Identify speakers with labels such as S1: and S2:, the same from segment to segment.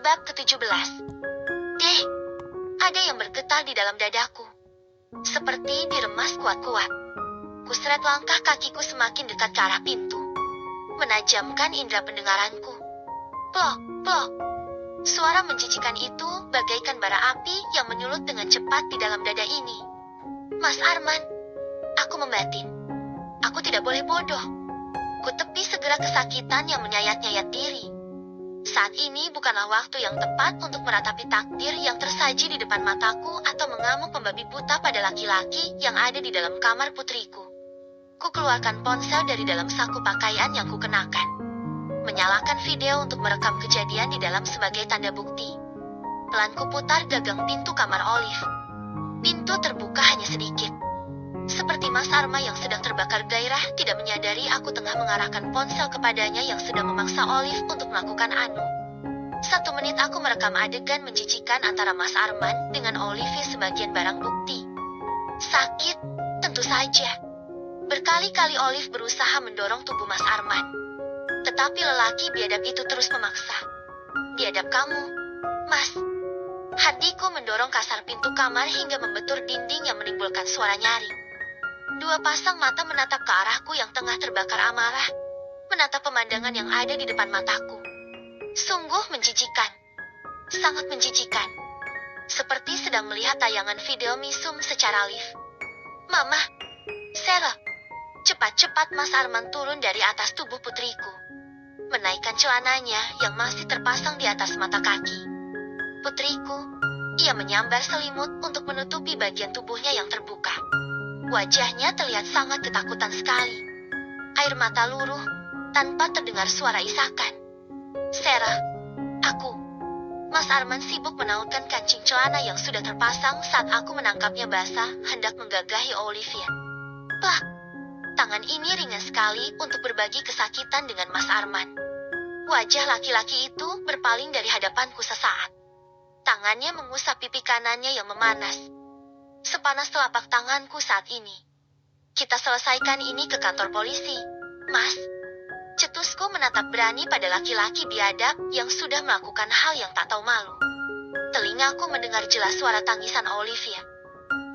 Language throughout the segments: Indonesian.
S1: Bab ke-17. Deh, ada yang bergetar di dalam dadaku. Seperti diremas kuat-kuat. Kuseret langkah kakiku semakin dekat ke arah pintu. Menajamkan indera pendengaranku. Plok, plok. Suara menjijikan itu bagaikan bara api yang menyulut dengan cepat di dalam dada ini. Mas Arman, aku membatin. Aku tidak boleh bodoh. Kutepi segera kesakitan yang menyayat-nyayat diri. Saat ini bukanlah waktu yang tepat untuk meratapi takdir yang tersaji di depan mataku atau mengamuk membabi buta pada laki-laki yang ada di dalam kamar putriku. Ku keluarkan ponsel dari dalam saku pakaian yang kukenakan. Menyalakan video untuk merekam kejadian di dalam sebagai tanda bukti. Pelan kuputar gagang pintu kamar Olive. Pintu terbuka hanya sedikit. Seperti Mas Arma yang sedang terbakar gairah tidak menyadari aku tengah mengarahkan ponsel kepadanya yang sedang memaksa Olive untuk melakukan anu. 1 menit aku merekam adegan menjijikan antara Mas Arman dengan Olive sebagian barang bukti. Sakit, tentu saja. Berkali-kali Olive berusaha mendorong tubuh Mas Arman. Tetapi lelaki biadab itu terus memaksa. Biadab kamu, Mas. Hatiku mendorong kasar pintu kamar hingga membetur dinding yang menimbulkan suara nyari. 2 pasang mata menatap ke arahku yang tengah terbakar amarah. Menatap pemandangan yang ada di depan mataku. Sungguh menjijikan. Sangat menjijikan. Seperti sedang melihat tayangan video mesum secara live. Mama, Sarah. Cepat-cepat Mas Arman turun dari atas tubuh putriku. Menaikkan celananya yang masih terpasang di atas mata kaki. Putriku, ia menyambar selimut untuk menutupi bagian tubuhnya yang terbuka. Wajahnya terlihat sangat ketakutan sekali. Air mata luruh, tanpa terdengar suara isakan. Sarah, aku. Mas Arman sibuk menautkan kancing celana yang sudah terpasang saat aku menangkapnya basah, hendak menggagahi Olivia. Plak! Tangan ini ringan sekali untuk berbagi kesakitan dengan Mas Arman. Wajah laki-laki itu berpaling dari hadapanku sesaat. Tangannya mengusap pipi kanannya yang memanas. Sepanas telapak tanganku saat ini. Kita selesaikan ini ke kantor polisi, Mas. Cetusku menatap berani pada laki-laki biadab yang sudah melakukan hal yang tak tahu malu. Telingaku mendengar jelas suara tangisan Olivia.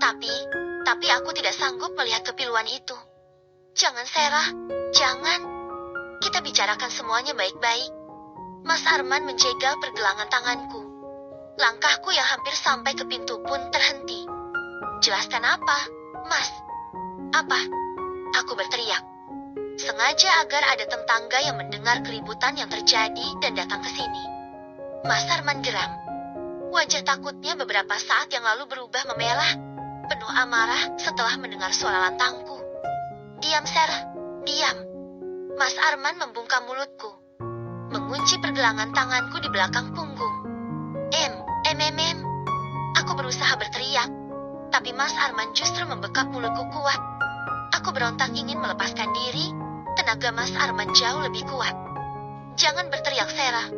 S1: Tapi aku tidak sanggup melihat kepiluan itu. Jangan, Sarah. Jangan. Kita bicarakan semuanya baik-baik. Mas Arman menjegal pergelangan tanganku. Langkahku yang hampir sampai ke pintu pun terhenti. Jelaskan apa, Mas? Apa? Aku berteriak. Sengaja agar ada tetangga yang mendengar keributan yang terjadi dan datang ke sini. Mas Arman geram. Wajah takutnya beberapa saat yang lalu berubah memerah, penuh amarah setelah mendengar suara lantangku. Diam, Sarah. Diam. Mas Arman membungkam mulutku. Mengunci pergelangan tanganku di belakang punggung. Aku berusaha berteriak. Tapi Mas Arman justru membekap mulutku kuat. Aku berontak ingin melepaskan diri. Tenaga Mas Arman jauh lebih kuat. Jangan berteriak, Sarah.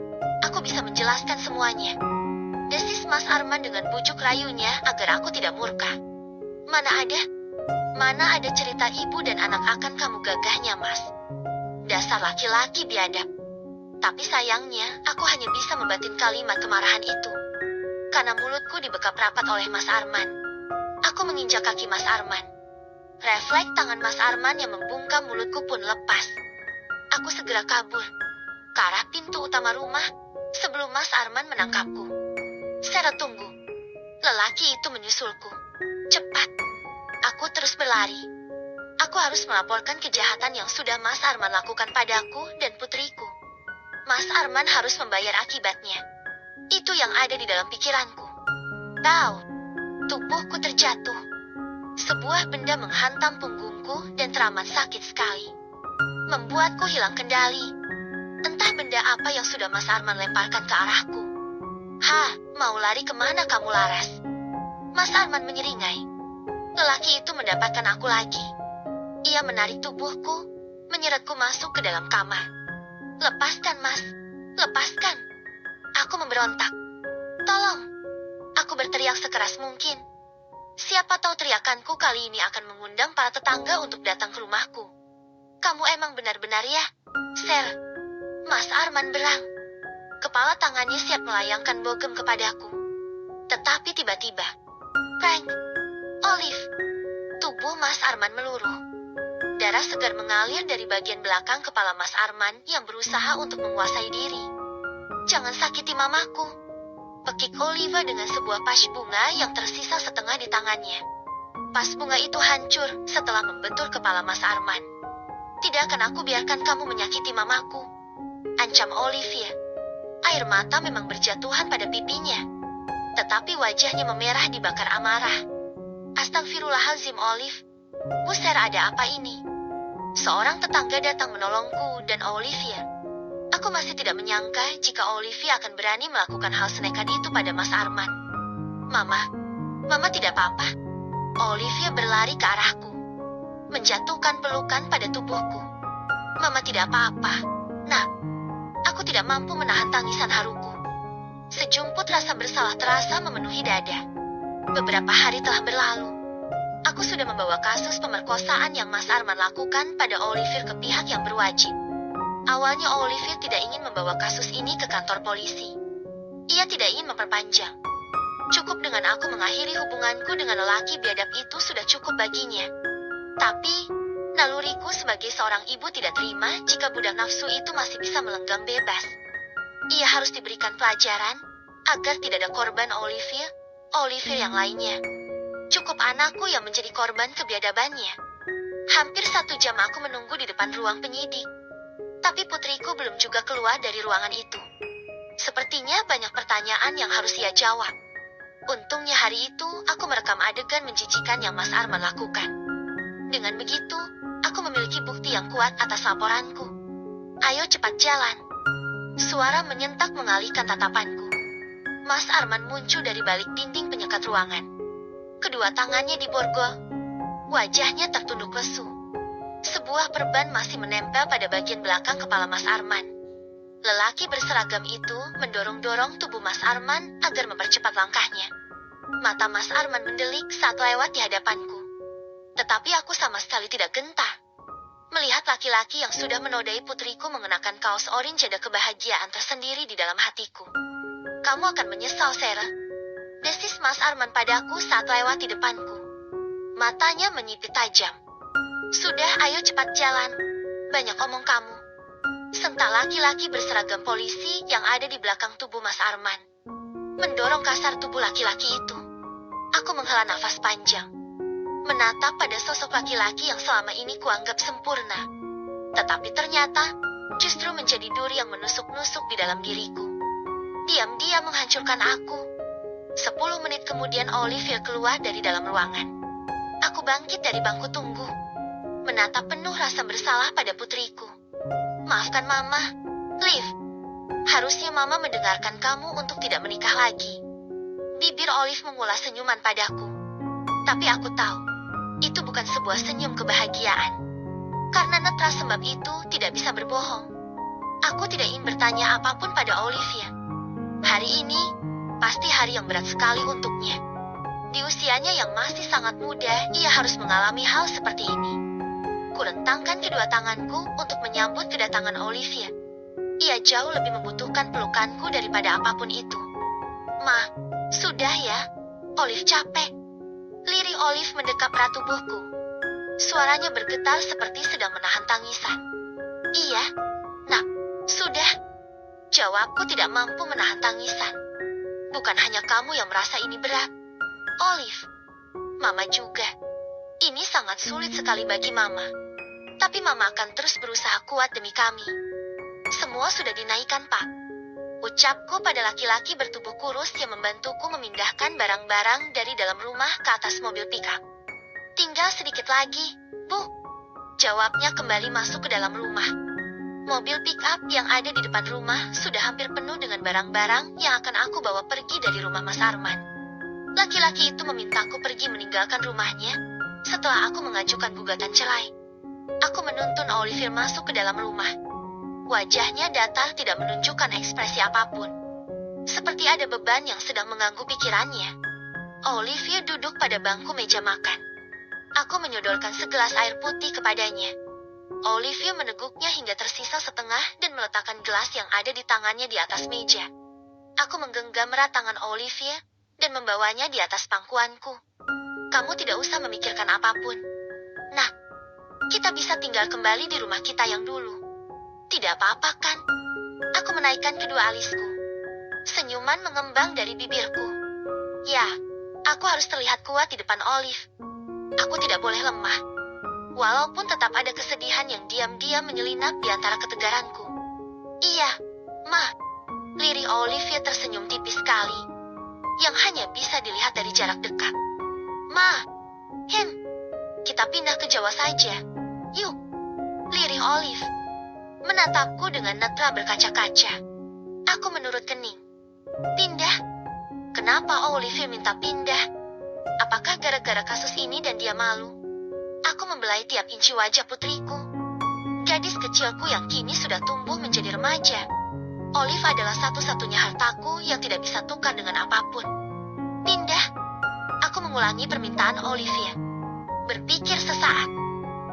S1: Aku bisa menjelaskan semuanya. Desis Mas Arman dengan bujuk rayunya agar aku tidak murka. Mana ada cerita ibu dan anak akan kamu gagahnya, Mas. Dasar laki-laki biadab. Tapi sayangnya, aku hanya bisa membatin kalimat kemarahan itu. Karena mulutku dibekap rapat oleh Mas Arman. Aku menginjak kaki Mas Arman. Refleks tangan Mas Arman yang membungkam mulutku pun lepas. Aku segera kabur ke arah pintu utama rumah sebelum Mas Arman menangkapku. Sarah, tunggu. Lelaki itu menyusulku. Cepat. Aku terus berlari. Aku harus melaporkan kejahatan yang sudah Mas Arman lakukan padaku dan putriku. Mas Arman harus membayar akibatnya. Itu yang ada di dalam pikiranku. Tahu, tubuhku terjatuh. Sebuah benda menghantam punggungku dan teramat sakit sekali. Membuatku hilang kendali. Entah benda apa yang sudah Mas Arman lemparkan ke arahku. Mau lari kemana kamu, Laras? Mas Arman menyeringai. Lelaki itu mendapatkan aku lagi. Ia menarik tubuhku, menyeretku masuk ke dalam kamar. Lepaskan, Mas. Lepaskan. Aku memberontak. Tolong. Aku berteriak sekeras mungkin. Siapa tahu teriakanku kali ini akan mengundang para tetangga untuk datang ke rumahku. Kamu emang benar-benar ya, Sir. Mas Arman berang. Kepala tangannya siap melayangkan bogem kepadaku. Tetapi tiba-tiba, prank, Olive. Tubuh Mas Arman meluruh. Darah segar mengalir dari bagian belakang kepala Mas Arman yang berusaha untuk menguasai diri. Jangan sakiti mamaku, pekik Olive dengan sebuah pas bunga yang tersisa setengah di tangannya. Pas bunga itu hancur setelah membentur kepala Mas Arman. Tidak akan aku biarkan kamu menyakiti mamaku, ancam Olivia. Air mata memang berjatuhan pada pipinya, tetapi wajahnya memerah dibakar amarah. Astagfirullahalazim, Olive. Buser, ada apa ini? Seorang tetangga datang menolongku dan Olivia. Aku masih tidak menyangka jika Olivia akan berani melakukan hal senekat itu pada Mas Arman. Mama tidak apa-apa. Olivia berlari ke arahku, menjatuhkan pelukan pada tubuhku. Mama tidak apa-apa. Nah, aku tidak mampu menahan tangisan haruku. Sejumput rasa bersalah terasa memenuhi dada. Beberapa hari telah berlalu. Aku sudah membawa kasus pemerkosaan yang Mas Arman lakukan pada Olivier ke pihak yang berwajib. Awalnya Olivier tidak ingin membawa kasus ini ke kantor polisi. Ia tidak ingin memperpanjang. Cukup dengan aku mengakhiri hubunganku dengan lelaki biadab itu sudah cukup baginya. Tapi, naluriku sebagai seorang ibu tidak terima jika budak nafsu itu masih bisa melenggang bebas. Ia harus diberikan pelajaran agar tidak ada korban Olivier yang lainnya. Cukup anakku yang menjadi korban kebiadabannya. Hampir 1 jam aku menunggu di depan ruang penyidik. Tapi putriku belum juga keluar dari ruangan itu. Sepertinya banyak pertanyaan yang harus ia jawab. Untungnya hari itu aku merekam adegan menjijikan yang Mas Arman lakukan. Dengan begitu, aku memiliki bukti yang kuat atas laporanku. Ayo cepat jalan. Suara menyentak mengalihkan tatapanku. Mas Arman muncul dari balik dinding penyekat ruangan. Kedua tangannya diborgol. Wajahnya tertunduk lesu. Sebuah perban masih menempel pada bagian belakang kepala Mas Arman. Lelaki berseragam itu mendorong-dorong tubuh Mas Arman agar mempercepat langkahnya. Mata Mas Arman mendelik saat lewat di hadapanku. Tetapi aku sama sekali tidak gentar. Melihat laki-laki yang sudah menodai putriku mengenakan kaos orange, ada kebahagiaan tersendiri di dalam hatiku. Kamu akan menyesal, Sarah. Desis Mas Arman padaku saat lewat di depanku. Matanya menyipit tajam. Sudah, ayo cepat jalan. Banyak omong kamu. Sentak laki-laki berseragam polisi yang ada di belakang tubuh Mas Arman. Mendorong kasar tubuh laki-laki itu. Aku menghela nafas panjang. Menatap pada sosok laki-laki yang selama ini kuanggap sempurna. Tetapi ternyata justru menjadi duri yang menusuk-nusuk di dalam diriku. Diam-diam menghancurkan aku. 10 menit kemudian Olivier keluar dari dalam ruangan. Aku bangkit dari bangku tunggu. Menatap penuh rasa bersalah pada putriku. Maafkan Mama, Liv. Harusnya Mama mendengarkan kamu untuk tidak menikah lagi. Bibir Olive mengulas senyuman padaku. Tapi aku tahu, itu bukan sebuah senyum kebahagiaan. Karena Netra sebab itu tidak bisa berbohong. Aku tidak ingin bertanya apapun pada Olivia. Hari ini, pasti hari yang berat sekali untuknya. Di usianya yang masih sangat muda, ia harus mengalami hal seperti ini. Kurentangkan kedua tanganku untuk menyambut kedatangan Olivia. Ia jauh lebih membutuhkan pelukanku daripada apapun itu. Ma, sudah ya. Olive capek. Lirik Olive mendekap erat tubuhku. Suaranya bergetar seperti sedang menahan tangisan. Iya, nak, sudah. Jawabku tidak mampu menahan tangisan. Bukan hanya kamu yang merasa ini berat, Olive. Mama juga. Ini sangat sulit sekali bagi Mama. Tapi Mama akan terus berusaha kuat demi kami. Semua sudah dinaikkan, Pak. Ucapku pada laki-laki bertubuh kurus yang membantuku memindahkan barang-barang dari dalam rumah ke atas mobil pickup. Tinggal sedikit lagi, Bu. Jawabnya kembali masuk ke dalam rumah. Mobil pickup yang ada di depan rumah sudah hampir penuh dengan barang-barang yang akan aku bawa pergi dari rumah Mas Arman. Laki-laki itu memintaku pergi meninggalkan rumahnya setelah aku mengajukan gugatan cerai. Aku menuntun Olivier masuk ke dalam rumah. Wajahnya datar, tidak menunjukkan ekspresi apapun. Seperti ada beban yang sedang mengganggu pikirannya. Olivier duduk pada bangku meja makan. Aku menyodorkan segelas air putih kepadanya. Olivia meneguknya hingga tersisa setengah dan meletakkan gelas yang ada di tangannya di atas meja. Aku menggenggam erat tangan Olivia dan membawanya di atas pangkuanku. Kamu tidak usah memikirkan apapun. Nah, kita bisa tinggal kembali di rumah kita yang dulu. Tidak apa-apa kan? Aku menaikkan kedua alisku. Senyuman mengembang dari bibirku. Ya, aku harus terlihat kuat di depan Olive. Aku tidak boleh lemah. Walaupun tetap ada kesedihan yang diam-diam menyelinap di antara ketegaranku. Iya, Ma. Lirik Olivia tersenyum tipis sekali, yang hanya bisa dilihat dari jarak dekat. Ma, kita pindah ke Jawa saja. Yuk, lirik Olive. Menatapku dengan netra berkaca-kaca. Aku menurut kening. Pindah? Kenapa Olivia minta pindah? Apakah gara-gara kasus ini dan dia malu? Aku membelai tiap inci wajah putriku. Gadis kecilku yang kini sudah tumbuh menjadi remaja. Olive adalah satu-satunya hartaku yang tidak bisa tukar dengan apapun. Pindah? Aku mengulangi permintaan Olivia. Berpikir sesaat.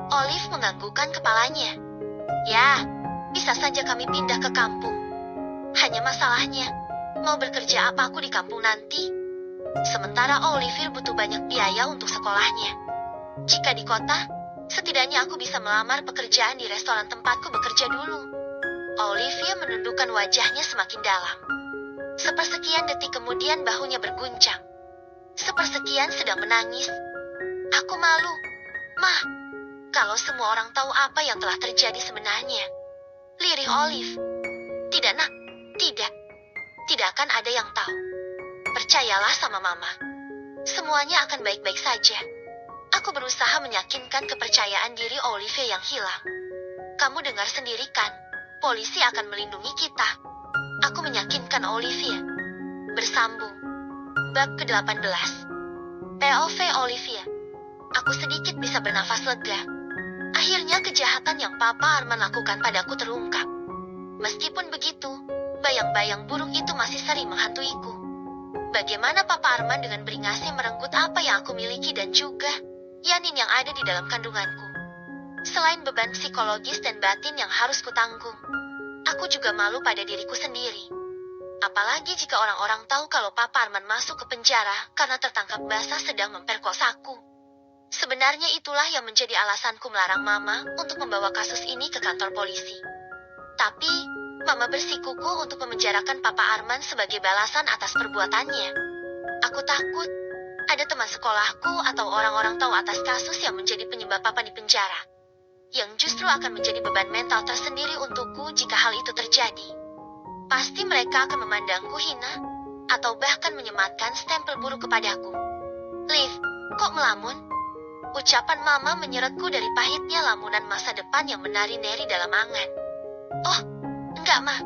S1: Olive menganggukkan kepalanya. Ya, bisa saja kami pindah ke kampung. Hanya masalahnya, mau bekerja apa aku di kampung nanti? Sementara Olivia butuh banyak biaya untuk sekolahnya. Jika di kota, setidaknya aku bisa melamar pekerjaan di restoran tempatku bekerja dulu. Olivia menundukkan wajahnya semakin dalam. Sepersekian detik kemudian bahunya berguncang. Sepersekian sedang menangis. Aku malu. Ma, kalau semua orang tahu apa yang telah terjadi sebenarnya. Lirih Olive. Tidak, Nak. Tidak. Tidak akan ada yang tahu. Percayalah sama Mama. Semuanya akan baik-baik saja. Aku berusaha meyakinkan kepercayaan diri Olivia yang hilang. Kamu dengar sendiri kan? Polisi akan melindungi kita. Aku meyakinkan Olivia. Bersambung. Bab ke-18. POV Olivia. Aku sedikit bisa bernafas lega. Akhirnya kejahatan yang Papa Arman lakukan padaku terungkap. Meskipun begitu, bayang-bayang buruk itu masih sering menghantuiku. Bagaimana Papa Arman dengan beringasnya merenggut apa yang aku miliki dan juga janin yang ada di dalam kandunganku. Selain beban psikologis dan batin yang harus kutanggung, aku juga malu pada diriku sendiri. Apalagi jika orang-orang tahu kalau Papa Arman masuk ke penjara karena tertangkap basah sedang memperkosaku. Sebenarnya itulah yang menjadi alasanku melarang Mama untuk membawa kasus ini ke kantor polisi. Tapi, Mama bersikukuh untuk memenjarakan Papa Arman sebagai balasan atas perbuatannya. Aku takut ada teman sekolahku atau orang-orang tahu atas kasus yang menjadi penyebab Papa di penjara. Yang justru akan menjadi beban mental tersendiri untukku jika hal itu terjadi. Pasti mereka akan memandangku hina, atau bahkan menyematkan stempel buruk kepadaku. Liv, kok melamun? Ucapan Mama menyeretku dari pahitnya lamunan masa depan yang menari-nari dalam angan. Oh, enggak, Ma.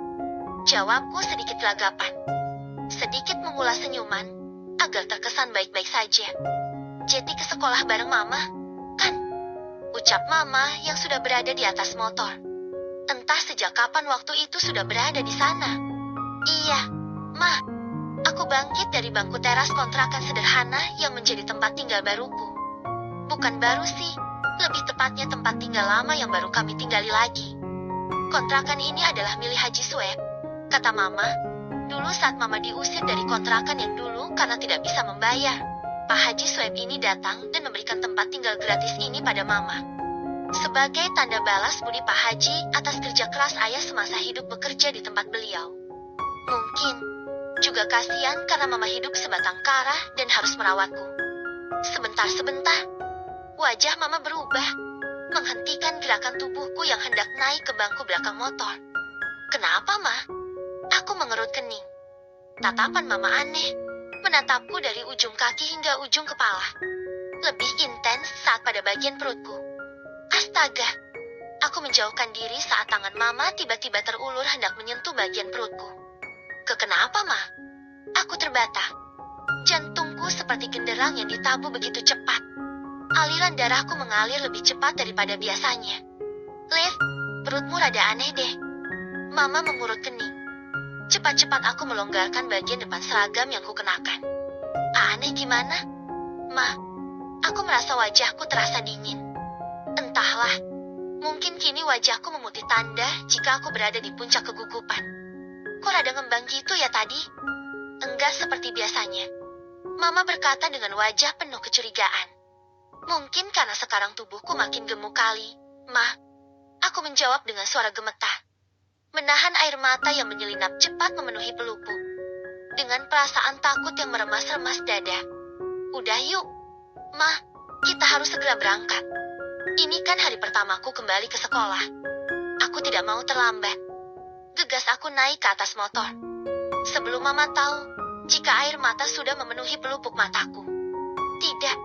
S1: Jawabku sedikit lagapan. Sedikit mengulas senyuman, agar terkesan baik-baik saja. Jadi ke sekolah bareng Mama, kan? Ucap Mama yang sudah berada di atas motor. Entah sejak kapan waktu itu sudah berada di sana. Iya, Ma. Aku bangkit dari bangku teras kontrakan sederhana yang menjadi tempat tinggal baruku. Bukan baru sih, lebih tepatnya tempat tinggal lama yang baru kami tinggali lagi. Kontrakan ini adalah milik Haji Sueb, kata Mama. Dulu saat Mama diusir dari kontrakan yang dulu karena tidak bisa membayar, Pak Haji Sueb ini datang dan memberikan tempat tinggal gratis ini pada Mama. Sebagai tanda balas budi Pak Haji atas kerja keras ayah semasa hidup bekerja di tempat beliau. Mungkin juga kasihan karena Mama hidup sebatang kara dan harus merawatku. Sebentar, wajah Mama berubah, menghentikan gerakan tubuhku yang hendak naik ke bangku belakang motor. Kenapa, Ma? Aku mengerut kening. Tatapan Mama aneh, menatapku dari ujung kaki hingga ujung kepala. Lebih intens saat pada bagian perutku. Astaga! Aku menjauhkan diri saat tangan Mama tiba-tiba terulur hendak menyentuh bagian perutku. Kenapa, Ma? Aku terbata. Jantungku seperti genderang yang ditabuh begitu cepat. Aliran darahku mengalir lebih cepat daripada biasanya. Liv, perutmu rada aneh deh. Mama mengurut kening. Cepat-cepat aku melonggarkan bagian depan seragam yang kukenakan. Aneh gimana? Ma, aku merasa wajahku terasa dingin. Entahlah, Mungkin kini wajahku memutih tanda jika aku berada di puncak kegugupan. Kok rada ngembang gitu ya tadi? Enggak seperti biasanya. Mama berkata dengan wajah penuh kecurigaan. Mungkin karena sekarang tubuhku makin gemuk kali, Ma. Aku menjawab dengan suara gemetar. Menahan air mata yang menyelinap cepat memenuhi pelupuk. Dengan perasaan takut yang meremas-remas dada. Udah yuk, Ma. Kita harus segera berangkat. Ini kan hari pertamaku kembali ke sekolah. Aku tidak mau terlambat. Gegas aku naik ke atas motor. Sebelum Mama tahu, jika air mata sudah memenuhi pelupuk mataku. Tidak,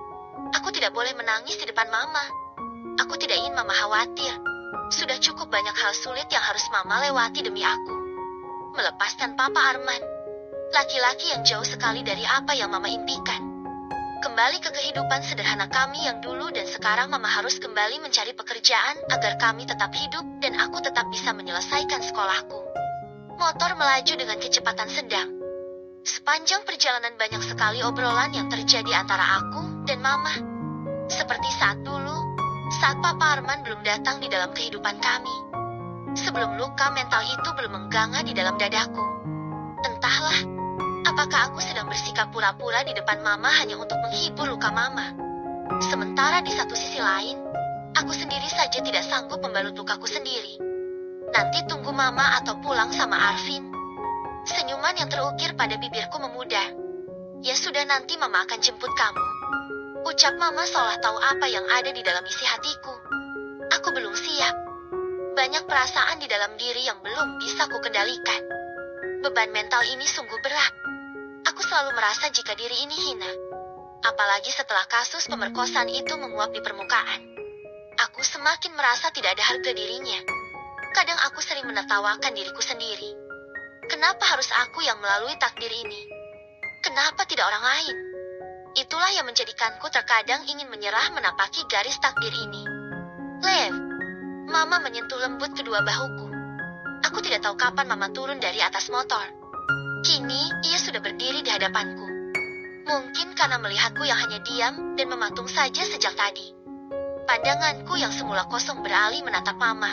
S1: aku tidak boleh menangis di depan Mama. Aku tidak ingin Mama khawatir. Sudah cukup banyak hal sulit yang harus Mama lewati demi aku. Melepaskan Papa Arman. Laki-laki yang jauh sekali dari apa yang Mama impikan. Kembali ke kehidupan sederhana kami yang dulu dan sekarang Mama harus kembali mencari pekerjaan agar kami tetap hidup dan aku tetap bisa menyelesaikan sekolahku. Motor melaju dengan kecepatan sedang. Sepanjang perjalanan banyak sekali obrolan yang terjadi antara aku dan Mama. Seperti saat dulu, saat Papa Arman belum datang di dalam kehidupan kami. Sebelum luka mental itu belum mengganga di dalam dadaku. Entahlah. Apakah aku sedang bersikap pura-pura di depan Mama hanya untuk menghibur luka Mama? Sementara di satu sisi lain, aku sendiri saja tidak sanggup membalut lukaku sendiri. Nanti tunggu Mama atau pulang sama Arvin. Senyuman yang terukir pada bibirku memudar. Ya sudah, nanti Mama akan jemput kamu. Ucap Mama seolah tahu apa yang ada di dalam isi hatiku. Aku belum siap. Banyak perasaan di dalam diri yang belum bisa ku kendalikan. Beban mental ini sungguh berat. Aku selalu merasa jika diri ini hina. Apalagi setelah kasus pemerkosaan itu menguap di permukaan. Aku semakin merasa tidak ada harga dirinya. Kadang aku sering menertawakan diriku sendiri. Kenapa harus aku yang melalui takdir ini? Kenapa tidak orang lain? Itulah yang menjadikanku terkadang ingin menyerah menapaki garis takdir ini. Lev, Mama menyentuh lembut kedua bahuku. Aku tidak tahu kapan Mama turun dari atas motor. Kini, ia sudah berdiri di hadapanku. Mungkin karena melihatku yang hanya diam dan mematung saja sejak tadi. Pandanganku yang semula kosong beralih menatap Mama.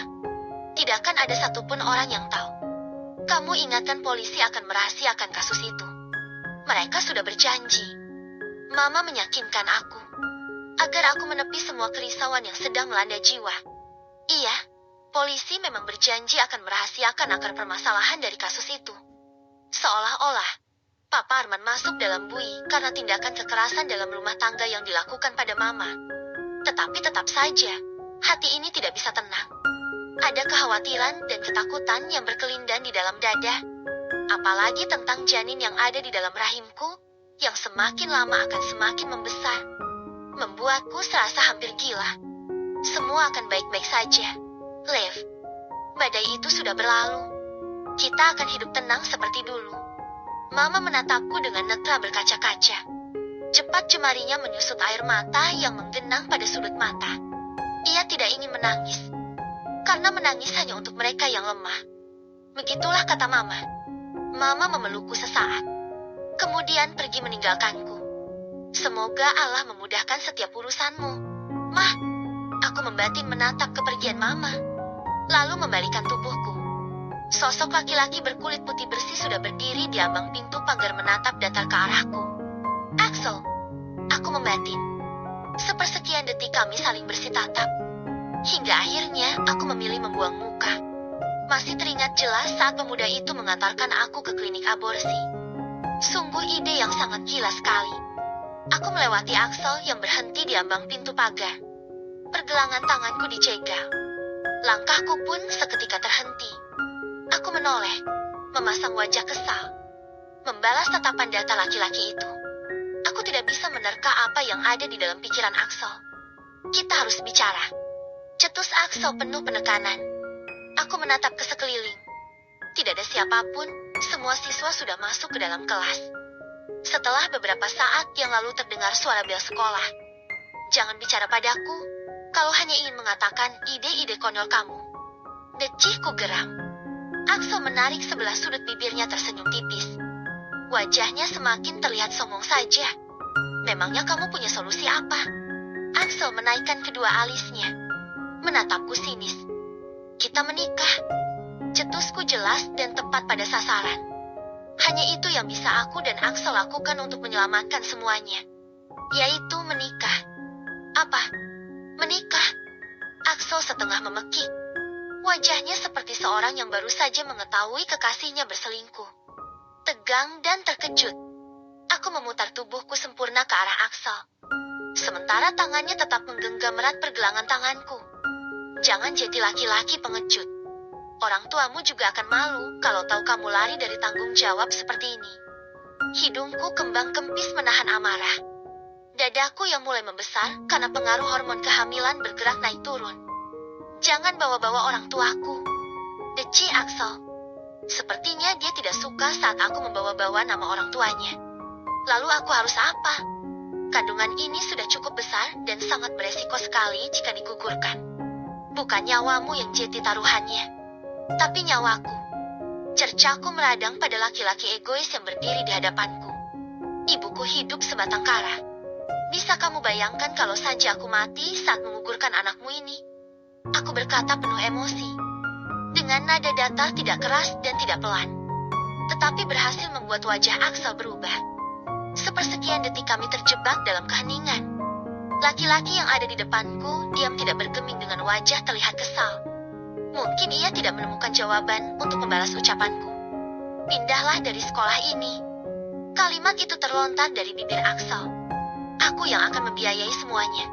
S1: Tidak akan ada satupun orang yang tahu. Kamu ingatkan polisi akan merahasiakan kasus itu. Mereka sudah berjanji. Mama meyakinkan aku. Agar aku menepi semua kerisauan yang sedang melanda jiwa. Iya, polisi memang berjanji akan merahasiakan akar permasalahan dari kasus itu. Seolah-olah, Papa Arman masuk dalam bui karena tindakan kekerasan dalam rumah tangga yang dilakukan pada Mama. Tetapi tetap saja, hati ini tidak bisa tenang. Ada kekhawatiran dan ketakutan yang berkelindan di dalam dada. Apalagi tentang janin yang ada di dalam rahimku, yang semakin lama akan semakin membesar. Membuatku serasa hampir gila. Semua akan baik-baik saja. Lev, badai itu sudah berlalu. Kita akan hidup tenang seperti dulu. Mama menatapku dengan netra berkaca-kaca. Cepat jemarinya menyusut air mata yang menggenang pada sudut mata. Ia tidak ingin menangis. Karena menangis hanya untuk mereka yang lemah. Begitulah kata Mama. Mama memelukku sesaat. Kemudian pergi meninggalkanku. Semoga Allah memudahkan setiap urusanmu. Mah, aku membatin menatap kepergian Mama. Lalu membalikan tubuhku. Sosok laki-laki berkulit putih bersih sudah berdiri di ambang pintu pagar menatap datar ke arahku. Axel, aku membatin. Sepersekian detik kami saling bersih tatap. Hingga akhirnya aku memilih membuang muka. Masih teringat jelas saat pemuda itu mengantarkan aku ke klinik aborsi. Sungguh ide yang sangat gila sekali. Aku melewati Axel yang berhenti di ambang pintu pagar. Pergelangan tanganku dijegal. Langkahku pun seketika terhenti. Aku menoleh, memasang wajah kesal, membalas tatapan datar laki-laki itu. Aku tidak bisa menerka apa yang ada di dalam pikiran Axel. Kita harus bicara. Cetus Axel penuh penekanan. Aku menatap ke sekeliling. Tidak ada siapapun, semua siswa sudah masuk ke dalam kelas. Setelah beberapa saat yang lalu terdengar suara bel sekolah. Jangan bicara padaku, kalau hanya ingin mengatakan ide-ide konyol kamu. Decihku geram. Axel menarik sebelah sudut bibirnya tersenyum tipis. Wajahnya semakin terlihat songong saja. Memangnya kamu punya solusi apa? Axel menaikkan kedua alisnya. menatapku sinis. Kita menikah. Cetusku jelas dan tepat pada sasaran. Hanya itu yang bisa aku dan Axel lakukan untuk menyelamatkan semuanya. Yaitu menikah. Apa? Menikah? Axel setengah memekik. Wajahnya seperti seorang yang baru saja mengetahui kekasihnya berselingkuh. Tegang dan terkejut. Aku memutar tubuhku sempurna ke arah Axel. Sementara tangannya tetap menggenggam erat pergelangan tanganku. Jangan jadi laki-laki pengecut. Orang tuamu juga akan malu kalau tahu kamu lari dari tanggung jawab seperti ini. Hidungku kembang kempis menahan amarah. Dadaku yang mulai membesar karena pengaruh hormon kehamilan bergerak naik turun. Jangan bawa-bawa orang tuaku, deci Axel. Sepertinya dia tidak suka saat aku membawa-bawa nama orang tuanya. Lalu aku harus apa? Kandungan ini sudah cukup besar dan sangat beresiko sekali jika digugurkan. Bukan nyawamu yang jadi taruhannya, tapi nyawaku. Cercaku meradang pada laki-laki egois yang berdiri di hadapanku. Ibuku hidup sebatang kara. Bisa kamu bayangkan kalau saja aku mati saat menggugurkan anakmu ini? Aku berkata penuh emosi. Dengan nada datar tidak keras dan tidak pelan. Tetapi berhasil membuat wajah Axel berubah. Sepersekian detik kami terjebak dalam keheningan. Laki-laki yang ada di depanku diam tidak bergeming dengan wajah terlihat kesal. Mungkin ia tidak menemukan jawaban untuk membalas ucapanku. Pindahlah dari sekolah ini. Kalimat itu terlontar dari bibir Axel. Aku yang akan membiayai semuanya.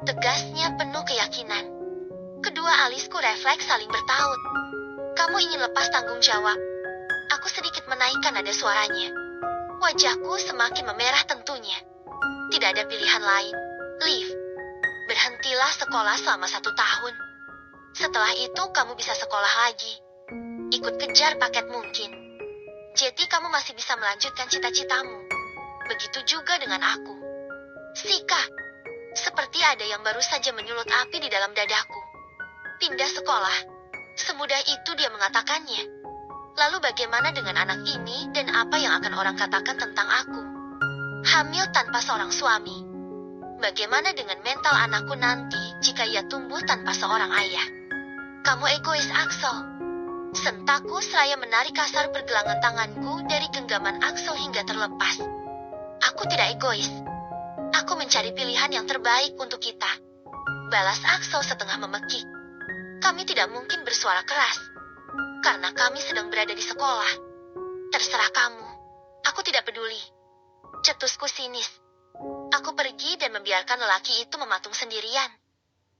S1: Tegasnya penuh keyakinan. Kedua alisku refleks saling bertaut. Kamu ingin lepas tanggung jawab. Aku sedikit menaikkan nada suaranya. Wajahku semakin memerah tentunya. Tidak ada pilihan lain. Liv, berhentilah sekolah selama 1 tahun. Setelah itu kamu bisa sekolah lagi. Ikut kejar paket mungkin. Jadi kamu masih bisa melanjutkan cita-citamu. Begitu juga dengan aku. Sika, seperti ada yang baru saja menyulut api di dalam dadaku. Pindah sekolah. Semudah itu dia mengatakannya. Lalu bagaimana dengan anak ini dan apa yang akan orang katakan tentang aku? Hamil tanpa seorang suami. Bagaimana dengan mental anakku nanti jika ia tumbuh tanpa seorang ayah? Kamu egois, Axel. Sentakku seraya menarik kasar pergelangan tanganku dari genggaman Axel hingga terlepas. Aku tidak egois. Aku mencari pilihan yang terbaik untuk kita. Balas Axel setengah memekik. Kami tidak mungkin bersuara keras. Karena kami sedang berada di sekolah. Terserah kamu. Aku tidak peduli. Cetusku sinis. Aku pergi dan membiarkan lelaki itu mematung sendirian.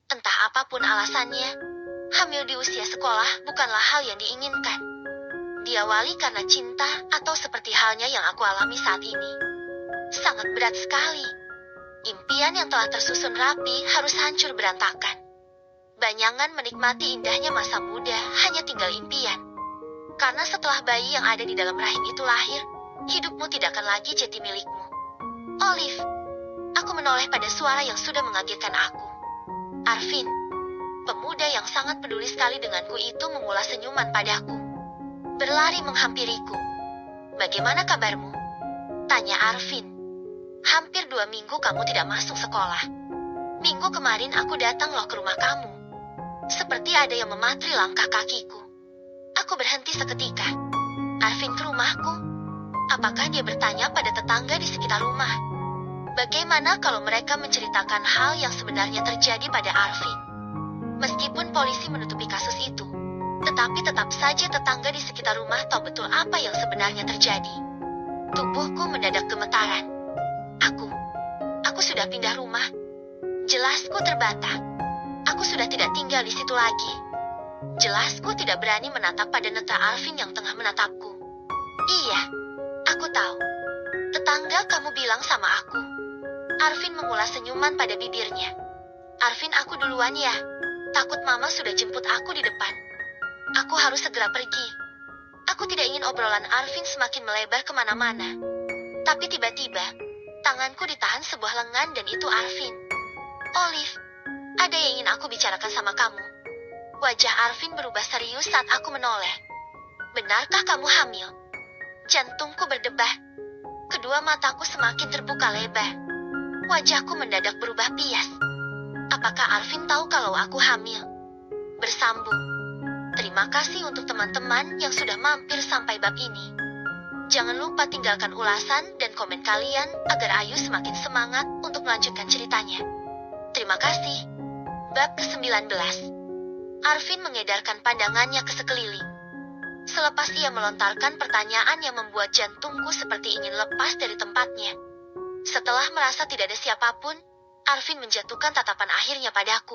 S1: Entah apapun alasannya, hamil di usia sekolah bukanlah hal yang diinginkan. Diawali karena cinta atau seperti halnya yang aku alami saat ini. Sangat berat sekali. Impian yang telah tersusun rapi harus hancur berantakan. Banyangan menikmati indahnya masa muda hanya tinggal impian. Karena setelah bayi yang ada di dalam rahim itu lahir, hidupmu tidak akan lagi jadi milikmu. Olive, aku menoleh pada suara yang sudah mengagetkan aku. Arvin, pemuda yang sangat peduli sekali denganku itu mengulas senyuman padaku. Berlari menghampiriku. Bagaimana kabarmu? Tanya Arvin. Hampir 2 minggu kamu tidak masuk sekolah. Minggu kemarin aku datang loh ke rumah kamu. Seperti ada yang mematri langkah kakiku. Aku berhenti seketika. Arvin ke rumahku? Apakah dia bertanya pada tetangga di sekitar rumah? Bagaimana kalau mereka menceritakan hal yang sebenarnya terjadi pada Arvin? Meskipun polisi menutupi kasus itu, tetapi tetap saja tetangga di sekitar rumah tahu betul apa yang sebenarnya terjadi. Tubuhku mendadak gemetaran. Aku sudah pindah rumah. Jelasku terbata. Aku sudah tidak tinggal di situ lagi. Jelasku tidak berani menatap pada netra Arvin yang tengah menatapku. Iya, aku tahu. Tetangga kamu bilang sama aku. Arvin mengulas senyuman pada bibirnya. Arvin, aku duluan ya. Takut mama sudah jemput aku di depan. Aku harus segera pergi. Aku tidak ingin obrolan Arvin semakin melebar kemana-mana. Tapi tiba-tiba, tanganku ditahan sebuah lengan dan itu Arvin. Olive, ada yang ingin aku bicarakan sama kamu. Wajah Arvin berubah serius saat aku menoleh. Benarkah kamu hamil? Jantungku berdebar. Kedua mataku semakin terbuka lebar. Wajahku mendadak berubah pias. Apa apakah Arvin tahu kalau aku hamil? Bersambung. Terima kasih untuk teman-teman yang sudah mampir sampai bab ini. Jangan lupa tinggalkan ulasan dan komen kalian agar Ayu semakin semangat untuk melanjutkan ceritanya. Terima kasih. Bab ke-19. Arvin mengedarkan pandangannya ke sekeliling. Selepas ia melontarkan pertanyaan yang membuat jantungku seperti ingin lepas dari tempatnya. Setelah merasa tidak ada siapapun, Arvin menjatuhkan tatapan akhirnya padaku.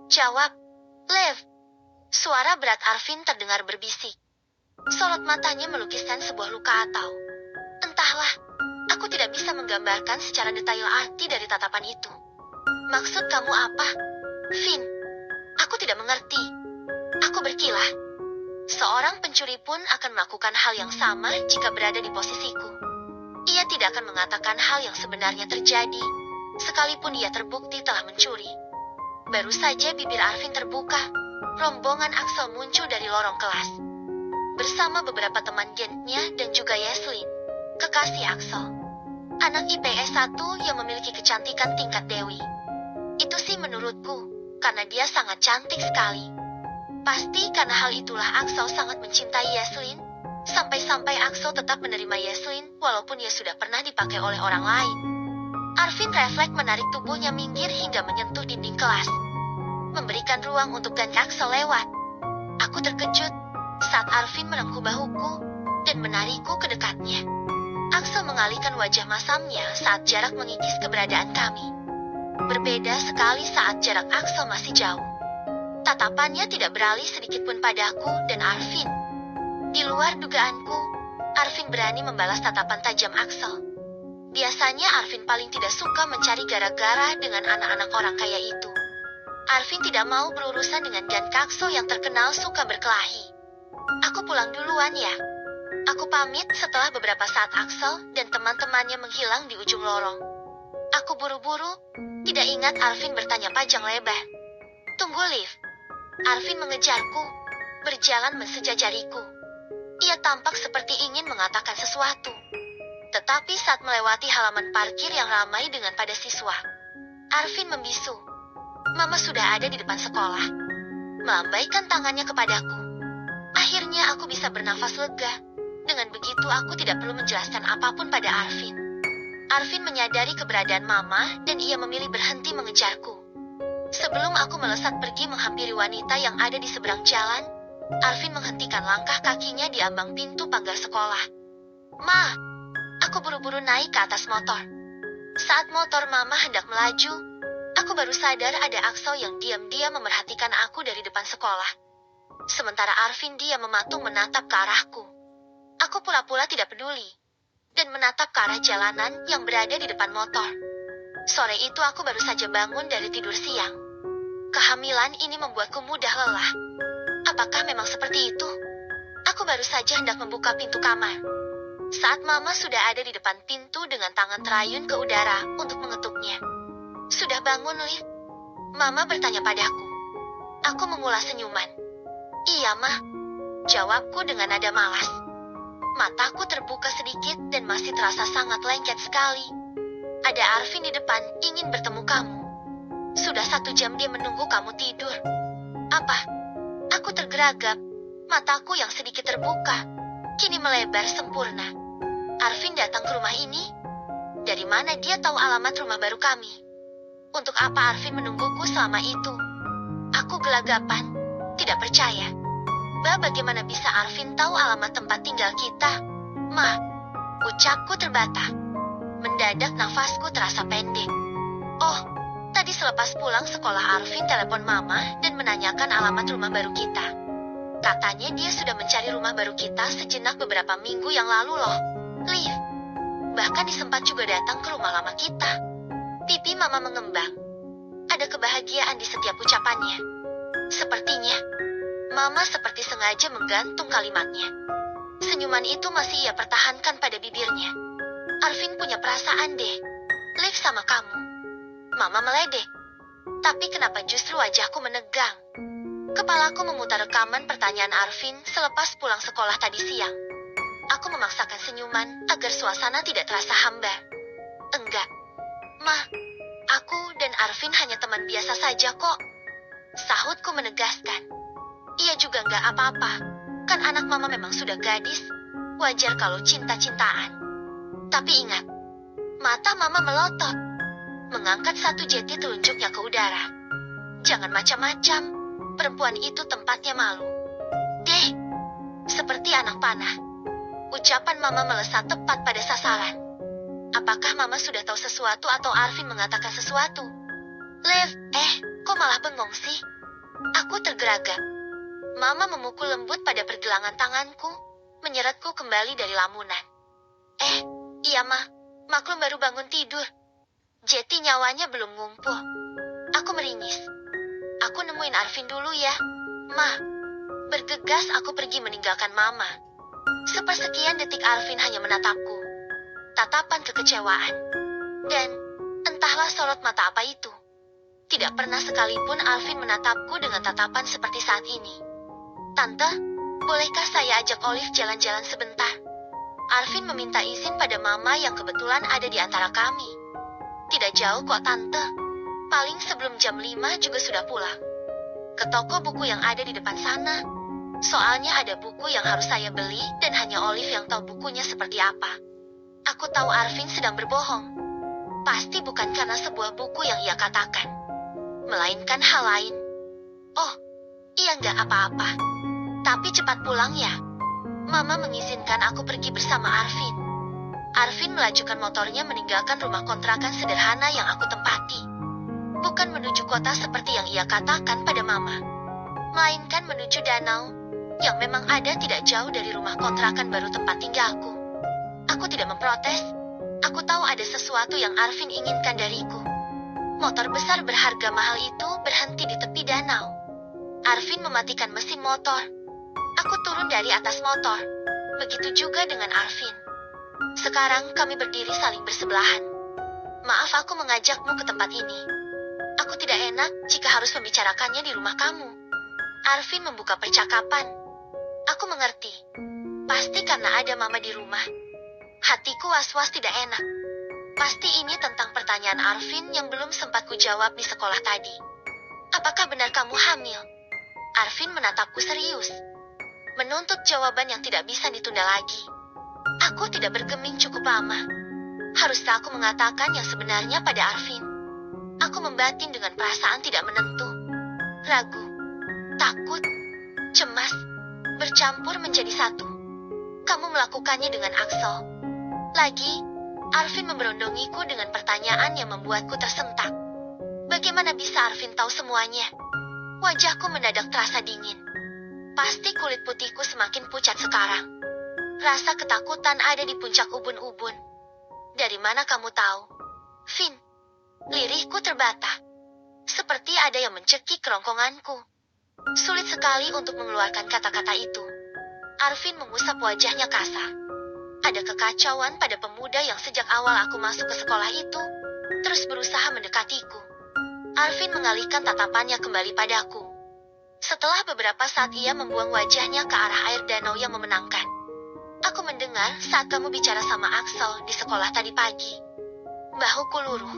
S1: Jawab, Lev. Suara berat Arvin terdengar berbisik. Sorot matanya melukiskan sebuah luka atau... Entahlah, aku tidak bisa menggambarkan secara detail arti dari tatapan itu. Maksud kamu apa, Vin? Aku tidak mengerti. Aku berkilah. Seorang pencuri pun akan melakukan hal yang sama jika berada di posisiku. Ia tidak akan mengatakan hal yang sebenarnya terjadi, sekalipun ia terbukti telah mencuri. Baru saja bibir Arvin terbuka, rombongan Axel muncul dari lorong kelas. Bersama beberapa teman gengnya dan juga Yeslin, kekasih Axel. Anak IPS 1 yang memiliki kecantikan tingkat dewi. Itu sih menurutku, karena dia sangat cantik sekali. Pasti karena hal itulah Axel sangat mencintai Yeslin, sampai-sampai Axel tetap menerima Yeslin walaupun ia sudah pernah dipakai oleh orang lain. Arvin refleks menarik tubuhnya minggir hingga menyentuh dinding kelas, memberikan ruang untuk gang Axel lewat. Aku terkejut saat Arvin merengkuh bahuku dan menarikku ke dekatnya. Axel mengalihkan wajah masamnya saat jarak mengikis keberadaan kami. Berbeda sekali saat jarak Axel masih jauh. Tatapannya tidak beralih sedikit pun padaku dan Arvin. Di luar dugaanku, Arvin berani membalas tatapan tajam Axel. Biasanya Arvin paling tidak suka mencari gara-gara dengan anak-anak orang kaya itu. Arvin tidak mau berurusan dengan Dan Kakso yang terkenal suka berkelahi. Aku pulang duluan ya. Aku pamit setelah beberapa saat Axel dan teman-temannya menghilang di ujung lorong. Aku buru-buru, tidak ingat Arvin bertanya panjang lebar. Tunggu, Liv. Arvin mengejarku, berjalan mensejajariku. Ia tampak seperti ingin mengatakan sesuatu. Tetapi saat melewati halaman parkir yang ramai dengan pada siswa, Arvin membisu. Mama sudah ada di depan sekolah. Melambaikan tangannya kepadaku. Akhirnya aku bisa bernafas lega. Dengan begitu aku tidak perlu menjelaskan apapun pada Arvin. Arvin menyadari keberadaan Mama dan ia memilih berhenti mengejarku. Sebelum aku melesat pergi menghampiri wanita yang ada di seberang jalan, Arvin menghentikan langkah kakinya di ambang pintu pagar sekolah. Ma, aku buru-buru naik ke atas motor. Saat motor Mama hendak melaju, aku baru sadar ada Axel yang diam-diam memerhatikan aku dari depan sekolah. Sementara Arvin dia mematung menatap ke arahku. Aku pura-pura tidak peduli, dan menatap ke arah jalanan yang berada di depan motor. Sore itu aku baru saja bangun dari tidur siang. Kehamilan ini membuatku mudah lelah. Apakah memang seperti itu? Aku baru saja hendak membuka pintu kamar saat Mama sudah ada di depan pintu dengan tangan terayun ke udara untuk mengetuknya. Sudah bangun, Liv? Mama bertanya padaku. Aku mengulas senyuman. Iya, Ma. Jawabku dengan nada malas. Mataku terbuka sedikit dan masih terasa sangat lengket sekali. Ada Arvin di depan ingin bertemu kamu. Sudah 1 jam dia menunggu kamu tidur. Apa? Aku tergeragap. Mataku yang sedikit terbuka kini melebar sempurna. Arvin datang ke rumah ini? Dari mana dia tahu alamat rumah baru kami? Untuk apa Arvin menungguku selama itu? Aku gelagapan, tidak percaya. Bagaimana bisa Arvin tahu alamat tempat tinggal kita? Ma, ucapku terbata. Mendadak nafasku terasa pendek. Oh, tadi selepas pulang sekolah Arvin telepon Mama dan menanyakan alamat rumah baru kita. Katanya dia sudah mencari rumah baru kita sejenak beberapa minggu yang lalu loh, Liv. Bahkan disempat juga datang ke rumah lama kita. Pipi Mama mengembang. Ada kebahagiaan di setiap ucapannya. Sepertinya Mama seperti sengaja menggantung kalimatnya. Senyuman itu masih ia pertahankan pada bibirnya. Arvin punya perasaan deh, Liv sama kamu. Mama meledek. Tapi kenapa justru wajahku menegang? Kepalaku memutar rekaman pertanyaan Arvin selepas pulang sekolah tadi siang. Aku memaksakan senyuman agar suasana tidak terasa hambar. Enggak. Ma, Aku dan Arvin hanya teman biasa saja kok. Sahutku menegaskan. Ia juga nggak apa-apa. Kan anak mama memang sudah gadis. Wajar kalau cinta-cintaan. Tapi ingat, mata mama melotot. Mengangkat satu jeti telunjuknya ke udara. Jangan macam-macam. Perempuan itu tempatnya malu. Deh, seperti anak panah. Ucapan mama melesat tepat pada sasaran. Apakah mama sudah tahu sesuatu atau Arvin mengatakan sesuatu? Lev, kok malah bengong sih? Aku tergeragak. Mama memukul lembut pada pergelangan tanganku, menyeretku kembali dari lamunan. Iya maklum baru bangun tidur. Jeti nyawanya belum ngumpul. Aku meringis. Aku nemuin Arvin dulu ya, Ma. Bergegas aku pergi meninggalkan Mama. Sepersekian detik Arvin hanya menatapku. Tatapan kekecewaan. Dan entahlah sorot mata apa itu. Tidak pernah sekalipun Arvin menatapku dengan tatapan seperti saat ini. Tante, bolehkah saya ajak Olive jalan-jalan sebentar? Arvin meminta izin pada Mama yang kebetulan ada di antara kami. Tidak jauh kok Tante. Paling sebelum jam 5 juga sudah pulang. Ke toko buku yang ada di depan sana. Soalnya ada buku yang harus saya beli dan hanya Olive yang tahu bukunya seperti apa. Aku tahu Arvin sedang berbohong. Pasti bukan karena sebuah buku yang ia katakan. Melainkan hal lain. Oh, iya nggak apa-apa. Tapi cepat pulang ya. Mama mengizinkan aku pergi bersama Arvin. Arvin melajukan motornya meninggalkan rumah kontrakan sederhana yang aku tempati. Bukan menuju kota seperti yang ia katakan pada Mama. Melainkan menuju danau, yang memang ada tidak jauh dari rumah kontrakan baru tempat tinggalku. Aku tidak memprotes. Aku tahu ada sesuatu yang Arvin inginkan dariku. Motor besar berharga mahal itu berhenti di tepi danau. Arvin mematikan mesin motor. Aku turun dari atas motor. Begitu juga dengan Arvin. Sekarang kami berdiri saling bersebelahan. Maaf aku mengajakmu ke tempat ini. Aku tidak enak jika harus membicarakannya di rumah kamu. Arvin membuka percakapan. Aku mengerti. Pasti karena ada Mama di rumah. Hatiku was-was tidak enak. Pasti ini tentang pertanyaan Arvin yang belum sempat kujawab di sekolah tadi. Apakah benar kamu hamil? Arvin menatapku serius. Menuntut jawaban yang tidak bisa ditunda lagi. Aku tidak bergeming cukup lama. Haruskah aku mengatakan yang sebenarnya pada Arvin? Aku membatin dengan perasaan tidak menentu. Ragu, takut, cemas, bercampur menjadi satu. Kamu melakukannya dengan Axel. Lagi, Arvin memberondongiku dengan pertanyaan yang membuatku tersentak. Bagaimana bisa Arvin tahu semuanya? Wajahku mendadak terasa dingin. Pasti kulit putihku semakin pucat sekarang. Rasa ketakutan ada di puncak ubun-ubun. Dari mana kamu tahu? Vin, lirihku terbata. Seperti ada yang mencekik kerongkonganku. Sulit sekali untuk mengeluarkan kata-kata itu. Arvin mengusap wajahnya kasar. Ada kekacauan pada pemuda yang sejak awal aku masuk ke sekolah itu, terus berusaha mendekatiku. Arvin mengalihkan tatapannya kembali padaku. Setelah beberapa saat ia membuang wajahnya ke arah air danau yang memenangkan. Aku mendengar saat kamu bicara sama Axel di sekolah tadi pagi. Bahuku luruh.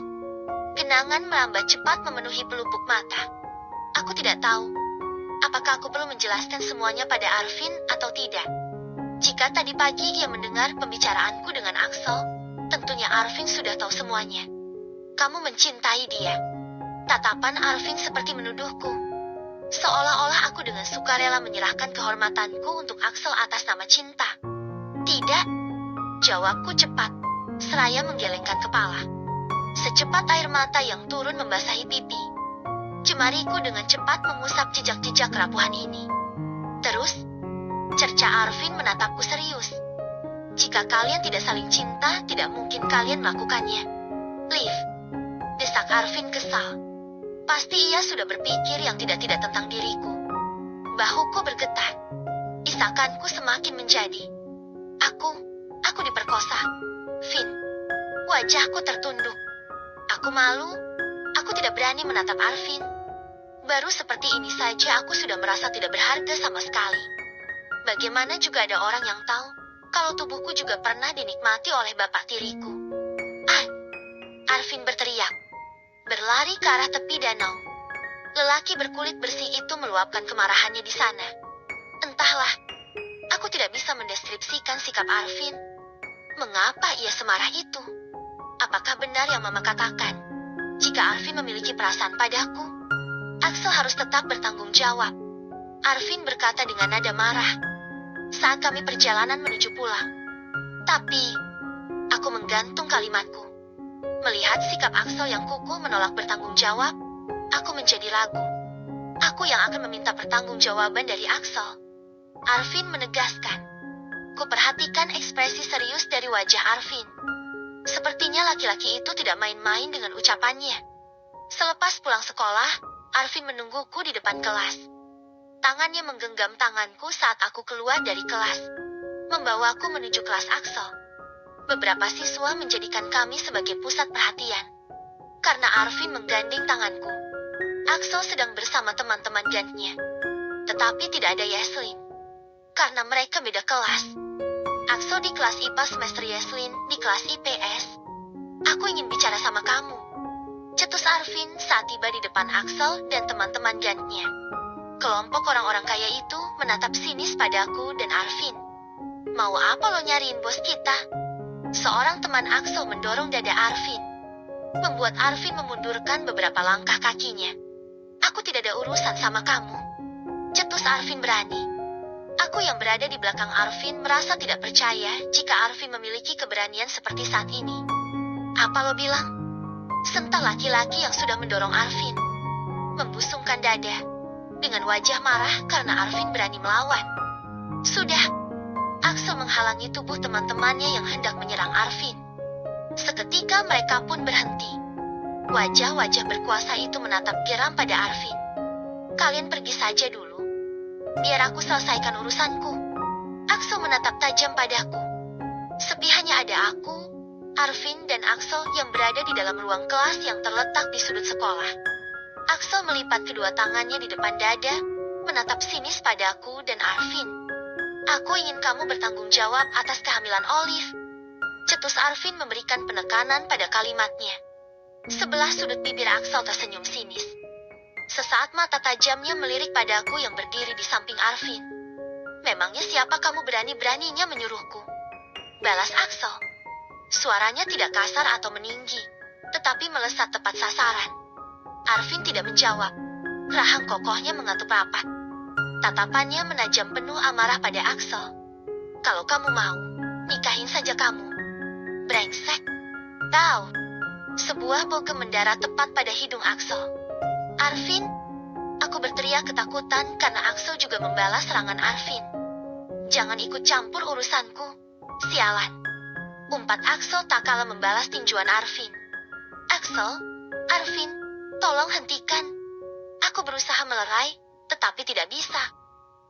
S1: Genangan melambat cepat memenuhi pelupuk mata. Aku tidak tahu, apakah aku perlu menjelaskan semuanya pada Arvin atau tidak. Jika tadi pagi ia mendengar pembicaraanku dengan Axel, tentunya Arvin sudah tahu semuanya. Kamu mencintai dia. Tatapan Arvin seperti menuduhku. Seolah-olah aku dengan sukarela menyerahkan kehormatanku untuk Axel atas nama cinta. Tidak. Jawabku cepat, seraya menggelengkan kepala. Secepat air mata yang turun membasahi pipi. Jemariku dengan cepat mengusap jejak-jejak kerapuhan ini. Terus, cerca Arvin menatapku serius. Jika kalian tidak saling cinta, tidak mungkin kalian melakukannya. Liv, desak Arvin kesal. Pasti ia sudah berpikir yang tidak-tidak tentang diriku. Bahuku bergetar. Isakanku semakin menjadi. Aku diperkosa. Vin, wajahku tertunduk. Aku malu. Aku tidak berani menatap Arvin. Baru seperti ini saja aku sudah merasa tidak berharga sama sekali. Bagaimana juga ada orang yang tahu kalau tubuhku juga pernah dinikmati oleh bapak tiriku. Arvin berteriak. berlari ke arah tepi danau. Lelaki berkulit bersih itu meluapkan kemarahannya di sana. Entahlah, aku tidak bisa mendeskripsikan sikap Arvin. Mengapa ia semarah itu? Apakah benar yang Mama katakan? Jika Arvin memiliki perasaan padaku, Axel harus tetap bertanggung jawab. Arvin berkata dengan nada marah saat kami perjalanan menuju pulang. Tapi, aku menggantung kalimatku. Melihat sikap Axel yang kukuh menolak bertanggung jawab, aku menjadi ragu. Aku yang akan meminta pertanggungjawaban dari Axel. Arvin menegaskan. Kuperhatikan ekspresi serius dari wajah Arvin. Sepertinya laki-laki itu tidak main-main dengan ucapannya. Selepas pulang sekolah, Arvin menungguku di depan kelas. Tangannya menggenggam tanganku saat aku keluar dari kelas, membawaku menuju kelas Axel. Beberapa siswa menjadikan kami sebagai pusat perhatian. Karena Arvin menggandeng tanganku, Axel sedang bersama teman-teman gantnya. Tetapi tidak ada Yeslin. Karena mereka beda kelas. Axel di kelas IPA semester Yeslin di kelas IPS. Aku ingin bicara sama kamu, cetus Arvin saat tiba di depan Axel dan teman-teman gantnya. Kelompok orang-orang kaya itu menatap sinis padaku dan Arvin. Mau apa lo nyariin bos kita? Seorang teman Axel mendorong dada Arvin, membuat Arvin memundurkan beberapa langkah kakinya. Aku tidak ada urusan sama kamu, cetus Arvin berani. Aku yang berada di belakang Arvin merasa tidak percaya jika Arvin memiliki keberanian seperti saat ini. Apa lo bilang? Sentak laki-laki yang sudah mendorong Arvin, membusungkan dada, dengan wajah marah karena Arvin berani melawan. Sudah, Axel menghalangi tubuh teman-temannya yang hendak menyerang Arvin. Seketika mereka pun berhenti. Wajah-wajah berkuasa itu menatap geram pada Arvin. Kalian pergi saja dulu, biar aku selesaikan urusanku. Axel menatap tajam padaku. Sepi hanya ada aku, Arvin dan Axel yang berada di dalam ruang kelas yang terletak di sudut sekolah. Axel melipat kedua tangannya di depan dada, menatap sinis padaku dan Arvin. Aku ingin kamu bertanggung jawab atas kehamilan Olive, cetus Arvin memberikan penekanan pada kalimatnya. Sebelah sudut bibir Axel tersenyum sinis. Sesaat mata tajamnya melirik padaku yang berdiri di samping Arvin. Memangnya siapa kamu berani-beraninya menyuruhku? Balas Axel. Suaranya tidak kasar atau meninggi, tetapi melesat tepat sasaran. Arvin tidak menjawab. Rahang kokohnya mengatuprapat. Tatapannya menajam penuh amarah pada Axel. Kalau kamu mau, nikahin saja kamu. Brengsek. Tahu. Sebuah bogem mendarat tepat pada hidung Axel. Arvin. Aku berteriak ketakutan karena Axel juga membalas serangan Arvin. Jangan ikut campur urusanku. Sialan. Umpat Axel tak kalah membalas tinjuan Arvin. Axel, Arvin, tolong hentikan. Aku berusaha melerai, tetapi tidak bisa.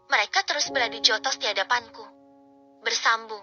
S1: Mereka terus beradu jotos di hadapanku. Bersambung.